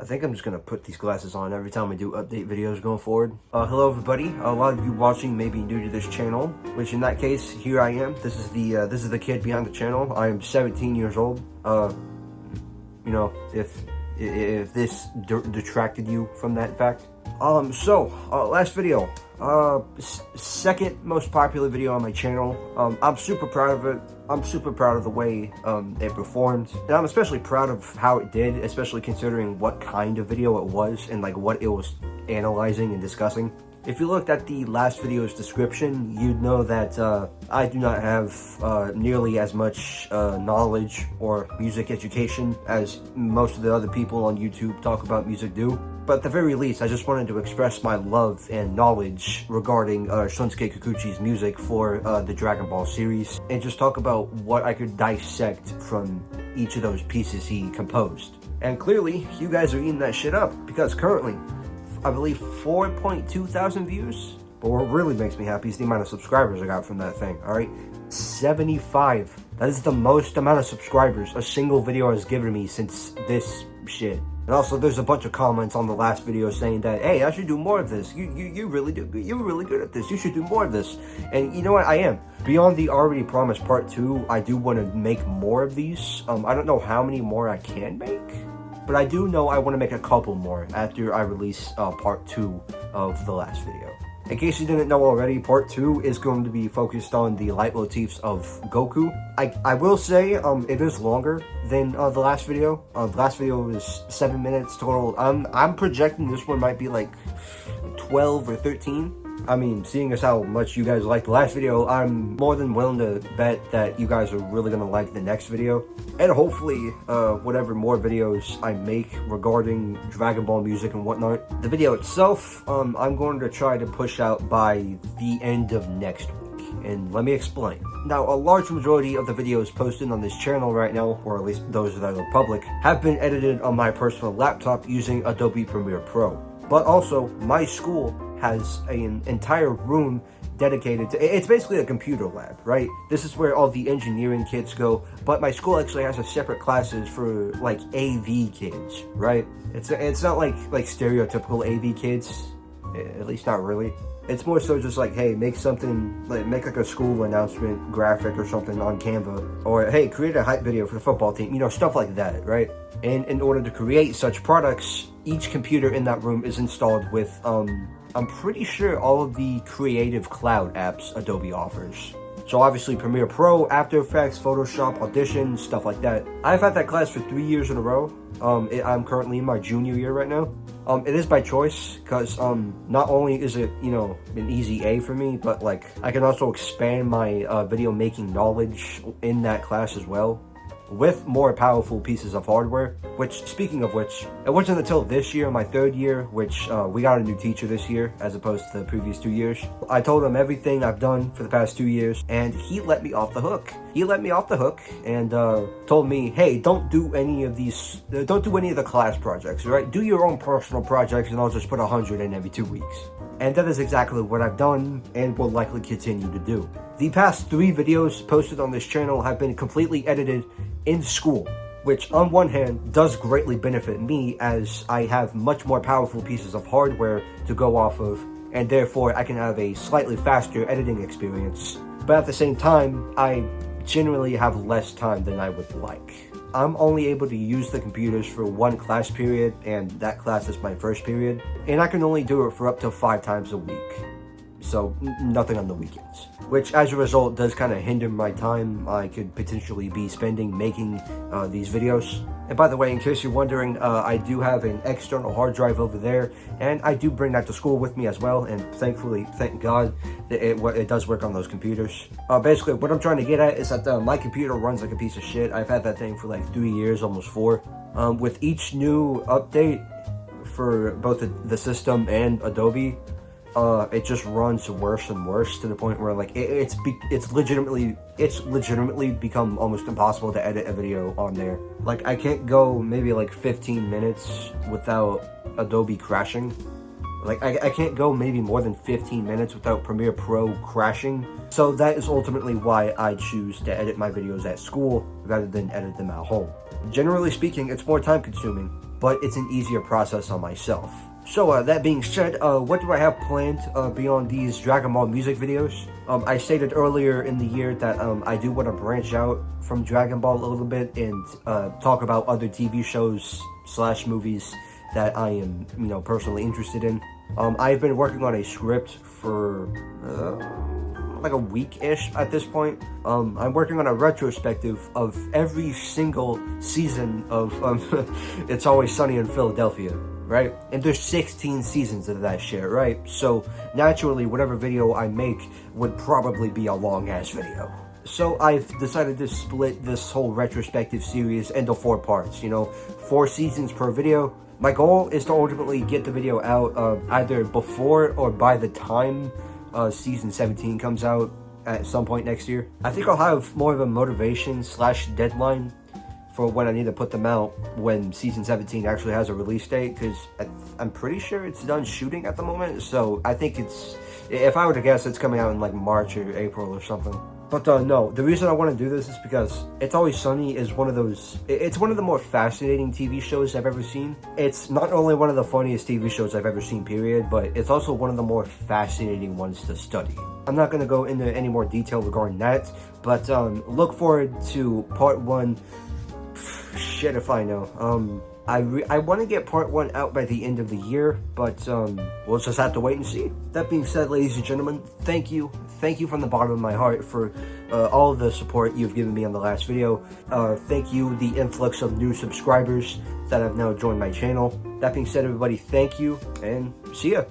I think I'm just gonna put these glasses on every time I do update videos going forward. Hello everybody. A lot of you watching may be new to this channel, which in that case, here I am. This is the kid behind the channel. I am 17 years old. You know, if this detracted you from that fact. Last video. Second most popular video on my channel. I'm super proud of it. I'm super proud of the way it performed, and I'm especially proud of how it did, especially considering what kind of video it was and like what it was analyzing and discussing. If you looked at the last video's description, you'd know that I do not have nearly as much knowledge or music education as most of the other people on YouTube talk about music do. But at the very least, I just wanted to express my love and knowledge regarding Shunsuke Kikuchi's music for the Dragon Ball series, and just talk about what I could dissect from each of those pieces he composed. And clearly, you guys are eating that shit up, because currently, I believe 4.2 thousand views. But what really makes me happy is the amount of subscribers I got from that thing, alright? 75. That is the most amount of subscribers a single video has given me since this shit. And also, there's a bunch of comments on the last video saying that, hey, I should do more of this. You're really good at this. You should do more of this. And you know what? I am. Beyond the already promised part 2, I do want to make more of these. I don't know how many more I can make, but I do know I want to make a couple more after I release part 2 of the last video. In case you didn't know already, part 2 is going to be focused on the leitmotifs of Goku. I will say it is longer than the last video. The last video was 7 minutes total. I'm projecting this one might be like 12 or 13. I mean, seeing as how much you guys liked the last video, I'm more than willing to bet that you guys are really going to like the next video. And hopefully, whatever more videos I make regarding Dragon Ball music and whatnot. The video itself, I'm going to try to push out by the end of next week. And let me explain. Now, a large majority of the videos posted on this channel right now, or at least those that are public, have been edited on my personal laptop using Adobe Premiere Pro. But also, my school has an entire room dedicated to, it's basically a computer lab, right? This is where all the engineering kids go, but my school actually has a separate classes for like AV kids, right? It's not like stereotypical AV kids, at least not really. It's more so just like, hey, make something, make like a school announcement graphic or something on Canva, or hey, create a hype video for the football team, you know, stuff like that, right? And in order to create such products, each computer in that room is installed with, I'm pretty sure all of the Creative Cloud apps Adobe offers. So obviously Premiere Pro, After Effects, Photoshop, Audition, stuff like that. I've had that class for 3 years in a row. I'm currently in my junior year right now. It is by choice, because not only is it, you know, an easy A for me, but like I can also expand my video making knowledge in that class as well, with more powerful pieces of hardware. Which, speaking of which, it wasn't until this year, my 3rd year, which we got a new teacher this year as opposed to the previous 2 years. I told him everything I've done for the past 2 years, and he let me off the hook. He let me off the hook and told me, hey, don't do any of the class projects, right? Do your own personal projects, and I'll just put 100 in every 2 weeks. And that is exactly what I've done and will likely continue to do. The past 3 videos posted on this channel have been completely edited in school, which on one hand does greatly benefit me, as I have much more powerful pieces of hardware to go off of, and therefore I can have a slightly faster editing experience. But at the same time, I generally have less time than I would like. I'm only able to use the computers for 1 class period, and that class is my first period, and I can only do it for up to 5 times a week. So nothing on the weekends, which as a result does kind of hinder my time I could potentially be spending making these videos. And by the way, in case you're wondering, I do have an external hard drive over there, and I do bring that to school with me as well, and thankfully, thank God, that it does work on those computers. Basically, what I'm trying to get at is that my computer runs like a piece of shit. I've had that thing for like 3 years, almost 4. With each new update for both the system and Adobe, it just runs worse and worse, to the point where like it's legitimately become almost impossible to edit a video on there. Like I can't go maybe like 15 minutes without Adobe crashing. Like I can't go maybe more than 15 minutes without Premiere Pro crashing. So that is ultimately why I choose to edit my videos at school rather than edit them at home. Generally speaking, it's more time consuming, but it's an easier process on myself. So that being said, what do I have planned beyond these Dragon Ball music videos? I stated earlier in the year that I do want to branch out from Dragon Ball a little bit and talk about other TV shows / movies that I am, personally interested in. I've been working on a script for like a week-ish at this point. I'm working on a retrospective of every single season of It's Always Sunny in Philadelphia, right? And there's 16 seasons of that shit, right? So naturally, whatever video I make would probably be a long-ass video. So I've decided to split this whole retrospective series into 4 parts, 4 seasons per video. My goal is to ultimately get the video out either before or by the time season 17 comes out at some point next year. I think I'll have more of a motivation / deadline for when I need to put them out when season 17 actually has a release date, because I'm pretty sure it's done shooting at the moment. So I think if I were to guess, it's coming out in like March or April or something. But no, the reason I want to do this is because It's Always Sunny is it's one of the more fascinating TV shows I've ever seen. It's not only one of the funniest TV shows I've ever seen, period, but it's also one of the more fascinating ones to study. I'm not going to go into any more detail regarding that, but look forward to part 1. Shit if I know. I want to get part 1 out by the end of the year, but we'll just have to wait and see. That being said, ladies and gentlemen, thank you from the bottom of my heart for all the support you've given me on the last video. Thank you, the influx of new subscribers that have now joined my channel. That being said, everybody, thank you, and see ya.